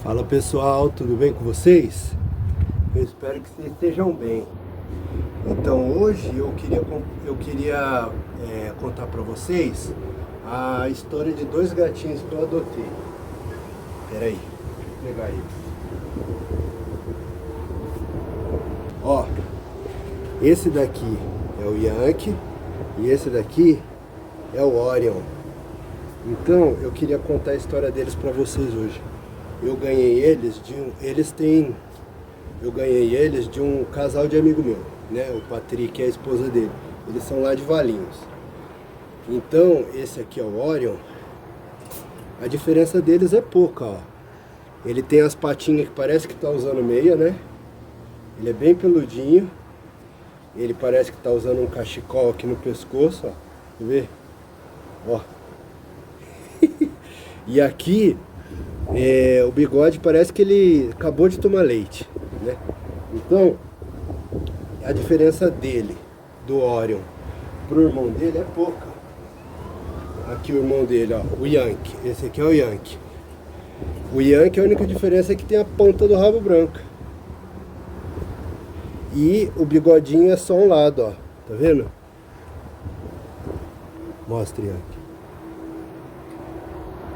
Fala pessoal, tudo bem com vocês? Eu espero que vocês estejam bem. Então hoje eu queria contar para vocês a história de dois gatinhos que eu adotei. Peraí, deixa eu pegar eles. Ó, esse daqui é o Yankee e esse daqui é o Orion. Então eu queria contar a história deles para vocês hoje. Eu ganhei eles de um casal de amigo meu, né? O Patrick e a esposa dele. Eles são lá de Valinhos. Então, esse aqui é o Orion. A diferença deles é pouca, ó. Ele tem as patinhas que parece que tá usando meia, né? Ele é bem peludinho. Ele parece que tá usando um cachecol aqui no pescoço, ó. Quer ver? Ó. E aqui o bigode parece que ele acabou de tomar leite, né? Então, a diferença dele, do Orion, pro irmão dele é pouca. Aqui o irmão dele, ó, o Yankee. Esse aqui é o Yankee. O Yankee, a única diferença é que tem a ponta do rabo branca. E o bigodinho é só um lado, ó. Tá vendo? Mostra, Yankee.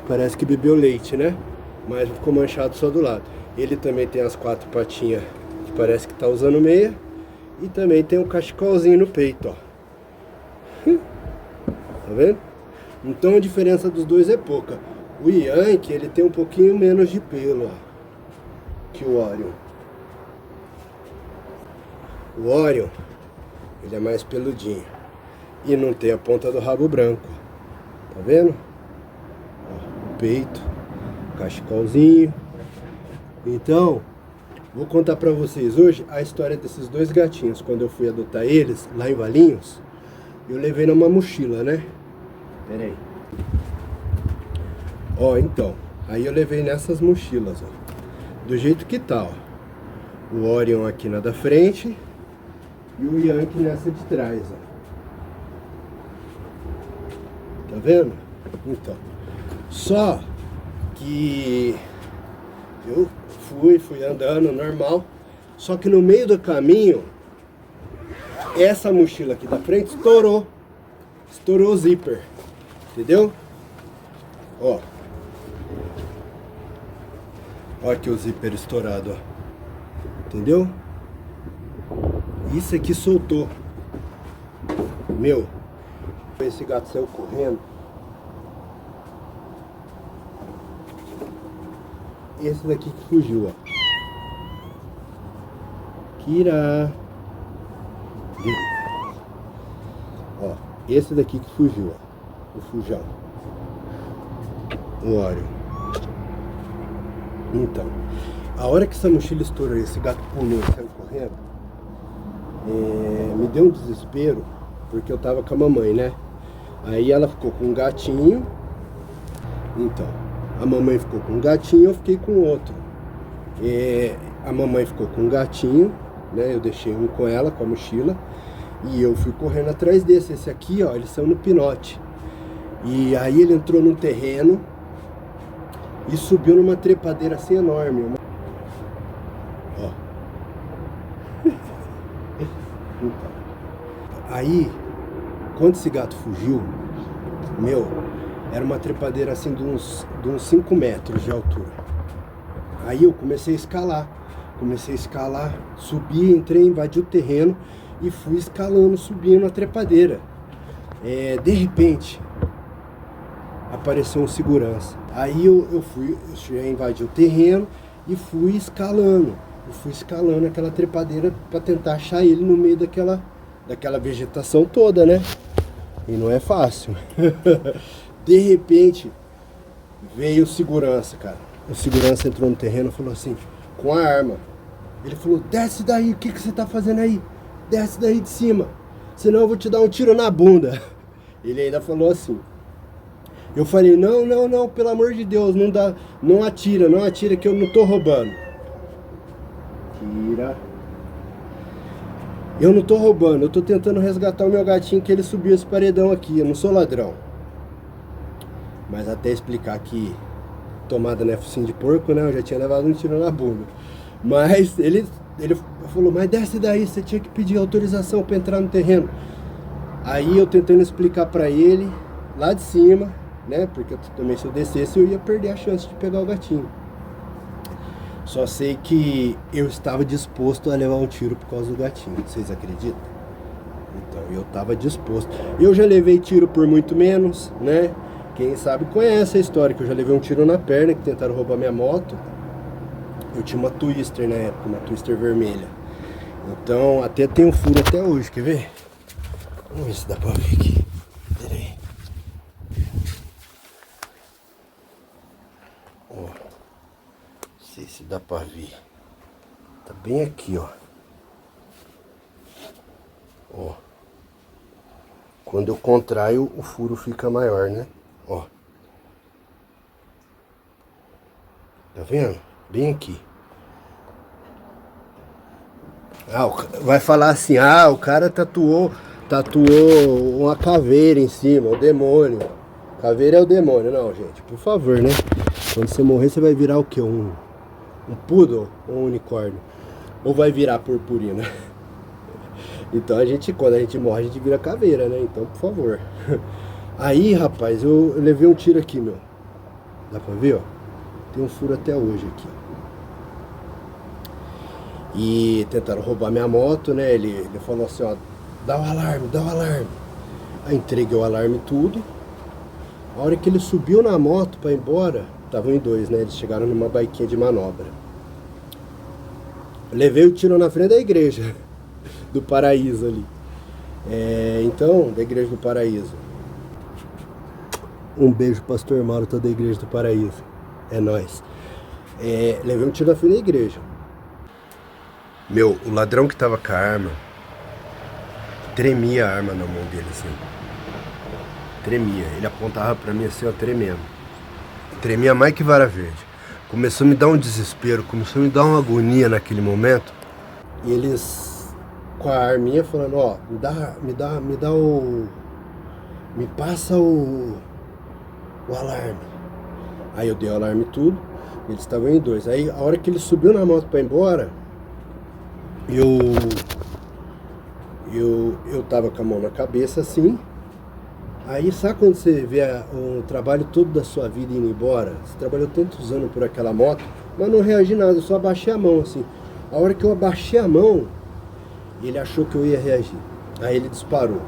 Parece que bebeu leite, né? Mas ficou manchado só do lado. Ele também tem as quatro patinhas que parece que tá usando meia. E também tem um cachecolzinho no peito, ó. Tá vendo? Então a diferença dos dois é pouca. O Yankee, ele tem um pouquinho menos de pelo, ó, que o Orion. O Orion, ele é mais peludinho. E não tem a ponta do rabo branco, ó. Tá vendo? Ó, o peito. Cachecolzinho. Então, vou contar pra vocês hoje a história desses dois gatinhos. Quando eu fui adotar eles, lá em Valinhos, eu levei numa mochila, né? Pera aí. Ó, então, aí eu levei nessas mochilas, ó. Do jeito que tá, ó. O Orion aqui na da frente e o Yankee nessa de trás, ó. Tá vendo? Então, só que eu fui andando normal, só que no meio do caminho, essa mochila aqui da frente estourou o zíper, entendeu? Ó aqui o zíper estourado, ó, entendeu? Isso aqui soltou, meu, esse gato saiu correndo. Esse daqui que fugiu, ó. Kira. Ó, esse daqui que fugiu, ó. O fujão. O Orion. Então, a hora que essa mochila estourou, esse gato pulou e saiu correndo, me deu um desespero, porque eu tava com a mamãe, né? Aí ela ficou com um gatinho. Então, a mamãe ficou com um gatinho, eu fiquei com outro. A mamãe ficou com um gatinho, né? Eu deixei um com ela, com a mochila. E eu fui correndo atrás desse. Esse aqui, ó, eles são no pinote. E aí ele entrou num terreno e subiu numa trepadeira assim enorme. Ó. Então, aí, quando esse gato fugiu, meu, era uma trepadeira assim de uns 5 metros de altura. Aí eu comecei a escalar, subi, entrei, invadi o terreno e fui escalando, subindo a trepadeira. De repente, apareceu um segurança. Aí eu já invadi o terreno e fui escalando. Aquela trepadeira para tentar achar ele no meio daquela vegetação toda, né? E não é fácil. De repente, veio o segurança, cara. O segurança entrou no terreno e falou assim, com a arma. Ele falou, desce daí, o que você tá fazendo aí? Desce daí de cima, senão eu vou te dar um tiro na bunda. Ele ainda falou assim. Eu falei, não, pelo amor de Deus, não dá, não atira que eu não tô roubando. Tira. Eu não tô roubando, eu tô tentando resgatar o meu gatinho que ele subiu esse paredão aqui, eu não sou ladrão. Mas até explicar que tomada, né, focinho de porco, né, eu já tinha levado um tiro na bunda. Mas ele falou, mas desce daí, você tinha que pedir autorização para entrar no terreno. Aí eu tentando explicar para ele, lá de cima, né, porque também se eu descesse eu ia perder a chance de pegar o gatinho. Só sei que eu estava disposto a levar um tiro por causa do gatinho, vocês acreditam? Então eu estava disposto. Eu já levei tiro por muito menos, né? Quem sabe conhece a história, que eu já levei um tiro na perna, que tentaram roubar minha moto. Eu tinha uma Twister na época, uma Twister vermelha. Então até tem um furo até hoje, quer ver? Vamos ver se dá pra ver aqui. Pera aí. Ó. Não sei se dá pra ver. Tá bem aqui, ó. Ó. Quando eu contraio, o furo fica maior, né? Ó. Tá vendo? Bem aqui. Ah, vai falar assim, ah, o cara tatuou uma caveira em cima, o demônio. Caveira é o demônio. Não, gente, por favor, né? Quando você morrer, você vai virar o quê? Um poodle ou um unicórnio? Ou vai virar purpurina? Então quando a gente morre, a gente vira caveira, né? Então, por favor. Aí, rapaz, eu levei um tiro aqui, meu. Dá pra ver, ó? Tem um furo até hoje aqui, ó. E tentaram roubar minha moto, né? Ele falou assim, ó, dá o alarme, dá o alarme. Aí entreguei o alarme tudo. A hora que ele subiu na moto pra ir embora, estavam em dois, né? Eles chegaram numa baiquinha de manobra. Levei o tiro na frente da igreja do Paraíso ali. Então, da igreja do Paraíso. Um beijo, pastor Mauro, tá da igreja do Paraíso. É nóis. Levei um tiro na frente da igreja. Meu, o ladrão que tava com a arma, tremia a arma na mão dele, assim. Tremia. Ele apontava pra mim assim, ó, tremendo. Tremia mais que vara verde. Começou a me dar um desespero, começou a me dar uma agonia naquele momento. E eles, com a arminha, falando, ó, me passa o alarme. Aí eu dei o alarme e tudo, eles estavam em dois. Aí a hora que ele subiu na moto pra ir embora, eu tava com a mão na cabeça assim. Aí sabe quando você vê o trabalho todo da sua vida indo embora? Você trabalhou tantos anos por aquela moto, mas não reagi nada, eu só abaixei a mão assim. A hora que eu abaixei a mão, ele achou que eu ia reagir. Aí ele disparou.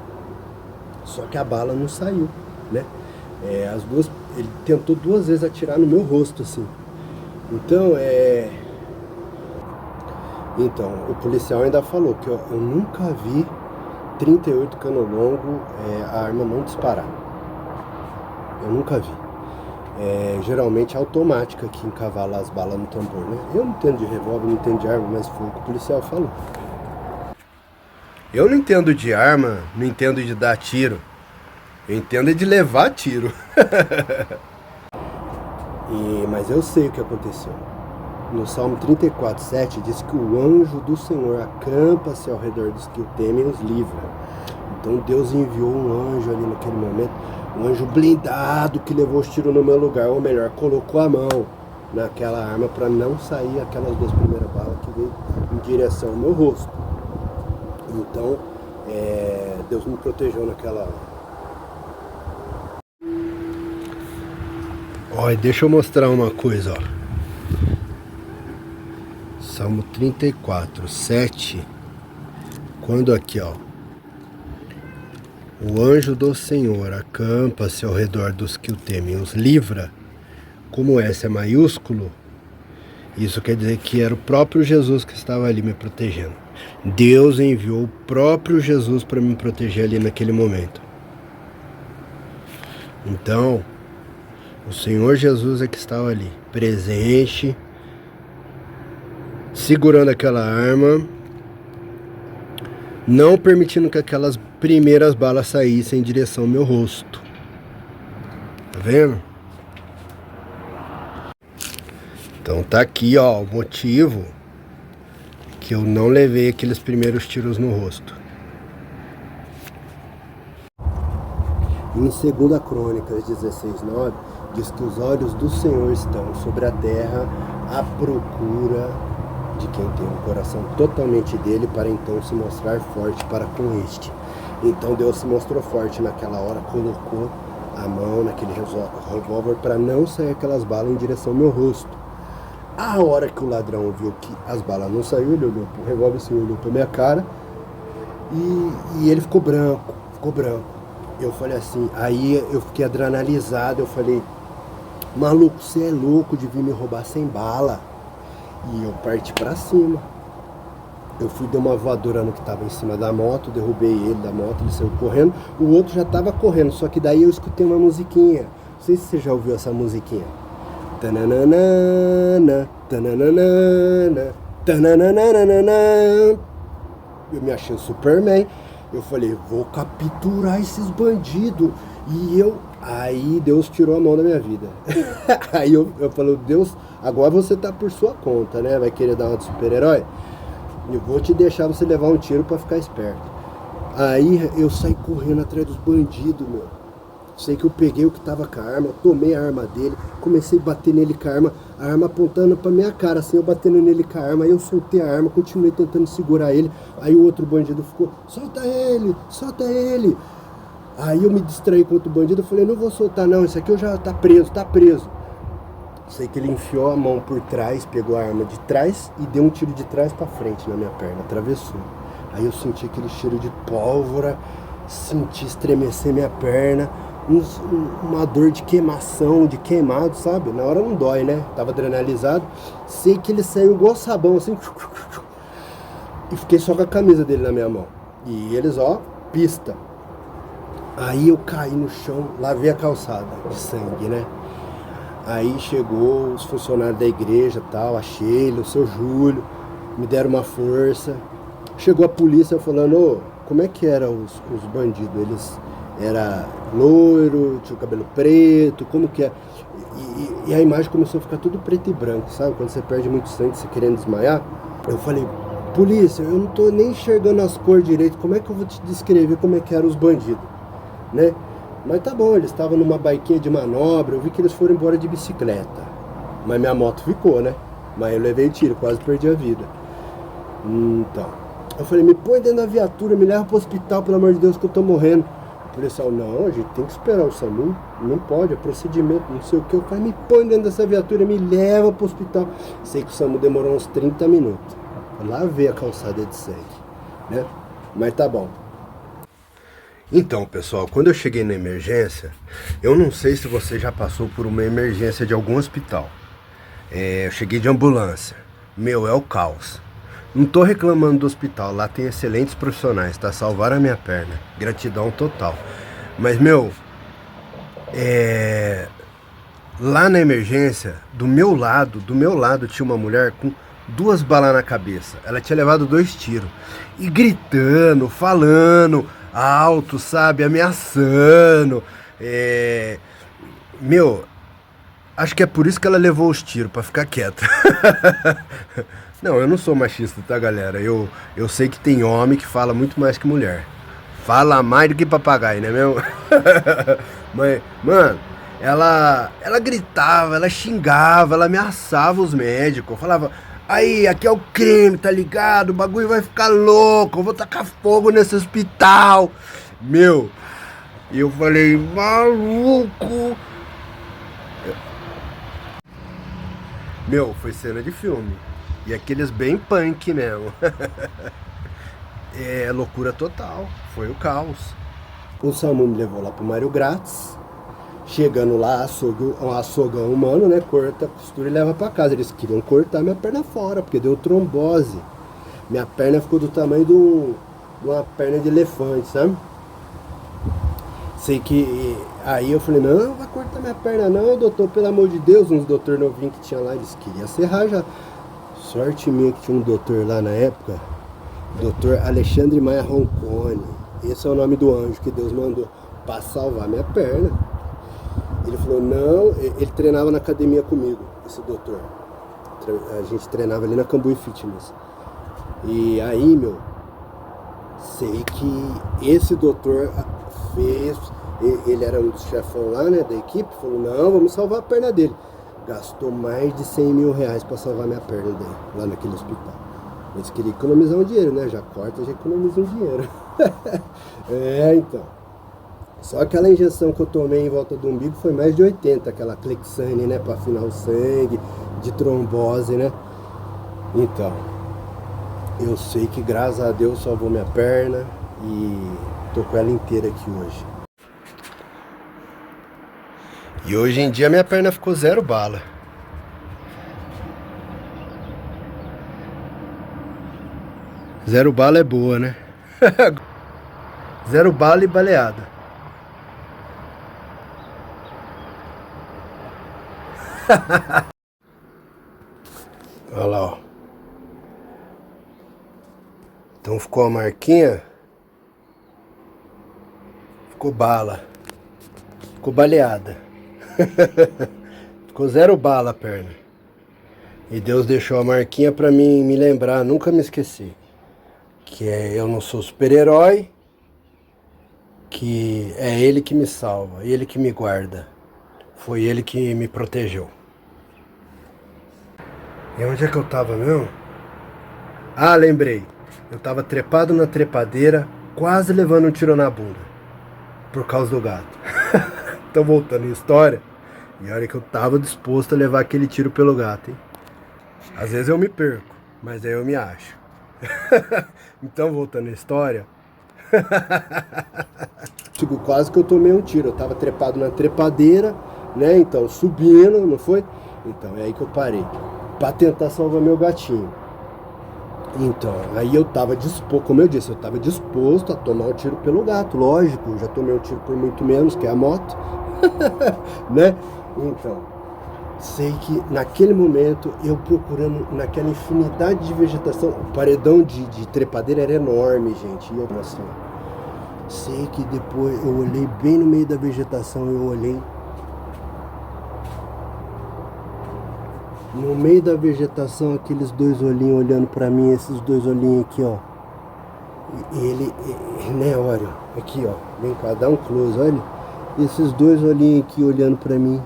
Só que a bala não saiu, né? Ele tentou 2 vezes atirar no meu rosto assim. Então, o policial ainda falou que eu nunca vi 38 cano longo, a arma não disparar. Eu nunca vi. Geralmente é automática que encavala as balas no tambor, né? Eu não entendo de revólver, não entendo de arma, mas foi o que o policial falou. Eu não entendo de arma, não entendo de dar tiro. Eu entendo de levar tiro. Mas eu sei o que aconteceu. No Salmo 34:7 diz que o anjo do Senhor acampa-se ao redor dos que o temem e os livra. Então Deus enviou um anjo ali naquele momento, um anjo blindado que levou os tiros no meu lugar, ou melhor, colocou a mão naquela arma para não sair aquelas 2 primeiras balas que veio em direção ao meu rosto. Então Deus me protegeu naquela hora. Olha, deixa eu mostrar uma coisa, ó. Salmo 34:7. Quando aqui, ó, o anjo do Senhor acampa-se ao redor dos que o temem, os livra. Como esse é maiúsculo, isso quer dizer que era o próprio Jesus que estava ali me protegendo. Deus enviou o próprio Jesus para me proteger ali naquele momento. Então, o Senhor Jesus é que estava ali, presente, segurando aquela arma, não permitindo que aquelas primeiras balas saíssem em direção ao meu rosto. Tá vendo? Então tá aqui, ó, o motivo que eu não levei aqueles primeiros tiros no rosto. Em 2 Crônicas 16:9 diz que os olhos do Senhor estão sobre a terra à procura de quem tem um coração totalmente dele, para então se mostrar forte para com este. Então Deus se mostrou forte naquela hora, colocou a mão naquele revólver para não sair aquelas balas em direção ao meu rosto. A hora que o ladrão viu que as balas não saíram, ele olhou pro revólver, assim, olhou pra minha cara e ele ficou branco. Eu falei assim, aí eu fiquei adrenalizado, eu falei, maluco, você é louco de vir me roubar sem bala? E eu parti pra cima. Eu fui dar uma voadora no que tava em cima da moto, derrubei ele da moto, ele saiu correndo. O outro já tava correndo, só que daí eu escutei uma musiquinha. Não sei se você já ouviu essa musiquinha. Tananana, tananana, tananana. Eu me achei o Superman. Eu falei, vou capturar esses bandidos. Aí Deus tirou a mão da minha vida. Aí eu falei, Deus, agora você tá por sua conta, né? Vai querer dar uma de super-herói? Eu vou te deixar você levar um tiro pra ficar esperto. Aí eu saí correndo atrás dos bandidos, meu. Sei que eu peguei o que tava com a arma, tomei a arma dele, comecei a bater nele com a arma apontando pra minha cara, assim, eu batendo nele com a arma, aí eu soltei a arma, continuei tentando segurar ele, aí o outro bandido ficou, solta ele, solta ele. Aí eu me distraí com outro bandido, eu falei, não vou soltar não, esse aqui eu já tá preso. Sei que ele enfiou a mão por trás, pegou a arma de trás e deu um tiro de trás pra frente na minha perna, atravessou. Aí eu senti aquele cheiro de pólvora, senti estremecer minha perna, uma dor de queimação, de queimado, sabe? Na hora não dói, né? Tava adrenalizado. Sei que ele saiu igual sabão, assim. E fiquei só com a camisa dele na minha mão. E eles, ó, pista. Aí eu caí no chão, lavei a calçada de sangue, né? Aí chegou os funcionários da igreja, tal, a Sheila, o seu Júlio, me deram uma força. Chegou a polícia falando, ô, como é que eram os bandidos? Eles era loiro, tinha o cabelo preto, como que é? E a imagem começou a ficar tudo preto e branco, sabe? Quando você perde muito sangue, você querendo desmaiar. Eu falei, polícia, eu não tô nem enxergando as cores direito, como é que eu vou te descrever como é que eram os bandidos, né? Mas tá bom, eles estavam numa baiquinha de manobra, eu vi que eles foram embora de bicicleta. Mas minha moto ficou, né? Mas eu levei tiro, quase perdi a vida. Então, eu falei, me põe dentro da viatura, me leva pro hospital, pelo amor de Deus, que eu tô morrendo. O policial, não, a gente tem que esperar o SAMU, não pode, é procedimento, não sei o que. Eu falei, me põe dentro dessa viatura, me leva pro hospital. Sei que o SAMU demorou uns 30 minutos. Lá veio a calçada de sangue, né? Mas tá bom. Então, pessoal, quando eu cheguei na emergência, eu não sei se você já passou por uma emergência de algum hospital. Eu cheguei de ambulância. Meu, é o caos. Não tô reclamando do hospital, lá tem excelentes profissionais, tá? Salvaram a minha perna. Gratidão total. Mas, meu, lá na emergência, do meu lado tinha uma mulher com 2 balas na cabeça. Ela tinha levado 2 tiros. E gritando, falando alto, sabe? Ameaçando. Meu, acho que é por isso que ela levou os tiros, pra ficar quieta. Não, eu não sou machista, tá, galera? Eu sei que tem homem que fala muito mais que mulher. Fala mais do que papagaio, né, meu? Mas, mano, ela gritava, ela xingava, ela ameaçava os médicos. Falava, aí, aqui é o crime, tá ligado? O bagulho vai ficar louco, eu vou tacar fogo nesse hospital. Meu, eu falei, maluco. Meu, foi cena de filme. E aqueles bem punk mesmo. É loucura total. Foi o caos. O SAMU me levou lá pro Mário Grátis. Chegando lá, um açouguão humano, né? Corta a costura e leva pra casa. Eles queriam cortar minha perna fora, porque deu trombose. Minha perna ficou do tamanho de uma perna de elefante, sabe? Sei que... Aí eu falei, não, vai cortar minha perna não, doutor, pelo amor de Deus. Uns doutor novinhos que tinha lá, eles queriam serrar já. Sorte minha que tinha um doutor lá na época, doutor Alexandre Maia Roncone. Esse é o nome do anjo que Deus mandou para salvar minha perna. Ele falou, não, ele treinava na academia comigo, esse doutor. A gente treinava ali na Cambuí Fitness. E aí, meu, sei que esse doutor Ele era um dos chefão lá, né, da equipe, falou, não, vamos salvar a perna dele. Gastou mais de 100 mil reais pra salvar minha perna dele, lá naquele hospital. Eles queriam economizar um dinheiro, né? Já corta, já economiza um dinheiro. Então. Só aquela injeção que eu tomei em volta do umbigo foi mais de 80, aquela Clexane, né? Pra afinar o sangue, de trombose, né? Então, eu sei que graças a Deus salvou minha perna e tô com ela inteira aqui hoje. E hoje em dia minha perna ficou 0 bala. Zero bala é boa, né? 0 bala e baleada. Olha lá, ó. Então ficou a marquinha. Ficou bala. Ficou baleada. Ficou 0 bala a perna. E Deus deixou a marquinha pra mim me lembrar, nunca me esquecer. Que eu não sou super-herói. Que é Ele que me salva, Ele que me guarda. Foi Ele que me protegeu. E onde é que eu tava mesmo? Ah, lembrei. Eu tava trepado na trepadeira, quase levando um tiro na bunda. Por causa do gato. Então voltando à história. E olha que eu tava disposto a levar aquele tiro pelo gato, hein? Às vezes eu me perco, mas aí eu me acho. Então voltando à história. Tipo, quase que eu tomei um tiro. Eu tava trepado na trepadeira, né? Então, subindo, não foi? Então, é aí que eu parei. Pra tentar salvar meu gatinho. Então, aí eu tava disposto, como eu disse, eu tava disposto a tomar um tiro pelo gato, lógico. Já tomei um tiro por muito menos, que é a moto. Né? Então, sei que naquele momento, eu procurando naquela infinidade de vegetação, o paredão de trepadeira era enorme, gente. E eu, assim, sei que depois eu olhei bem no meio da vegetação, eu olhei. No meio da vegetação, aqueles 2 olhinhos olhando pra mim, esses 2 olhinhos aqui, ó. Ele, né, olha, aqui, ó. Vem cá, dá um close, olha. Esses 2 olhinhos aqui olhando pra mim.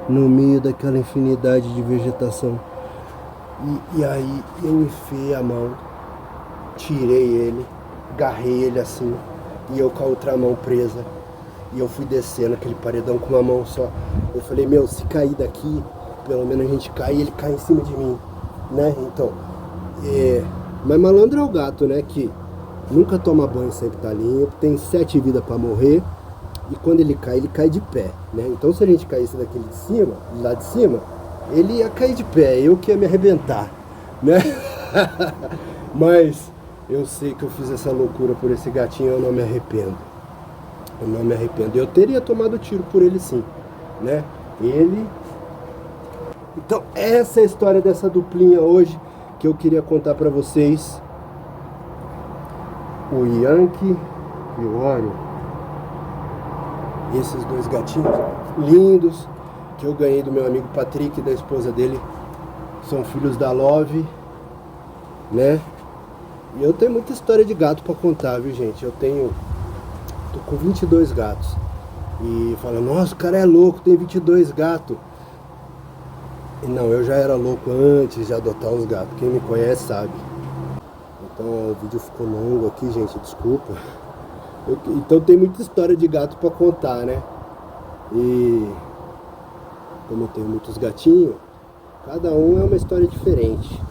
No meio daquela infinidade de vegetação. E aí eu enfiei a mão, tirei ele, agarrei ele assim, e eu com a outra mão presa. E eu fui descendo aquele paredão com uma mão só. Eu falei, meu, se cair daqui, pelo menos a gente cai e ele cai em cima de mim, né? Então, mas malandro é o gato, né? Que nunca toma banho, sempre tá limpo, tem 7 vidas pra morrer. E quando ele cai de pé, né? Então se a gente caísse daquele de cima, lá de cima, ele ia cair de pé, eu que ia me arrebentar, né? Mas eu sei que eu fiz essa loucura por esse gatinho, eu não me arrependo. Eu não me arrependo. Eu teria tomado tiro por ele sim, né? Ele... Então essa é a história dessa duplinha hoje, que eu queria contar pra vocês. O Yankee e o Oreo. Esses 2 gatinhos lindos que eu ganhei do meu amigo Patrick e da esposa dele. São filhos da Love, né? E eu tenho muita história de gato pra contar, viu, gente? Tô com 22 gatos. E fala, nossa, o cara é louco, tem 22 gatos. E não, eu já era louco antes de adotar os gatos. Quem me conhece sabe. Então o vídeo ficou longo aqui, gente, desculpa. Então tem muita história de gato pra contar, né? E como eu tenho muitos gatinhos, cada um é uma história diferente,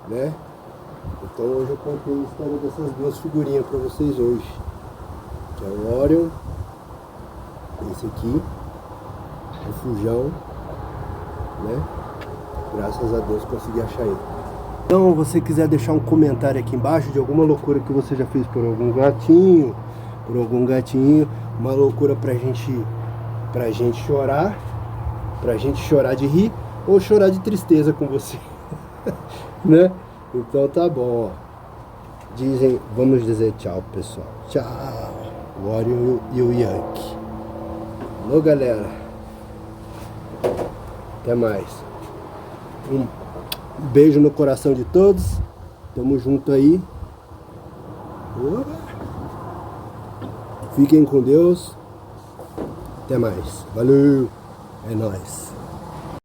né? Então hoje eu contei a história dessas 2 figurinhas pra vocês hoje. Que é o Orion, esse aqui, o Fujão, né? Graças a Deus consegui achar ele. Então, se você quiser deixar um comentário aqui embaixo de alguma loucura que você já fez por algum gatinho, uma loucura pra gente chorar de rir ou chorar de tristeza com você, né? Então tá bom, ó. Vamos dizer tchau, pessoal. Tchau, o Orion e o Yankee. Falou, galera. Até mais. Um beijo no coração de todos. Tamo junto aí. Fiquem com Deus. Até mais. Valeu! É nóis!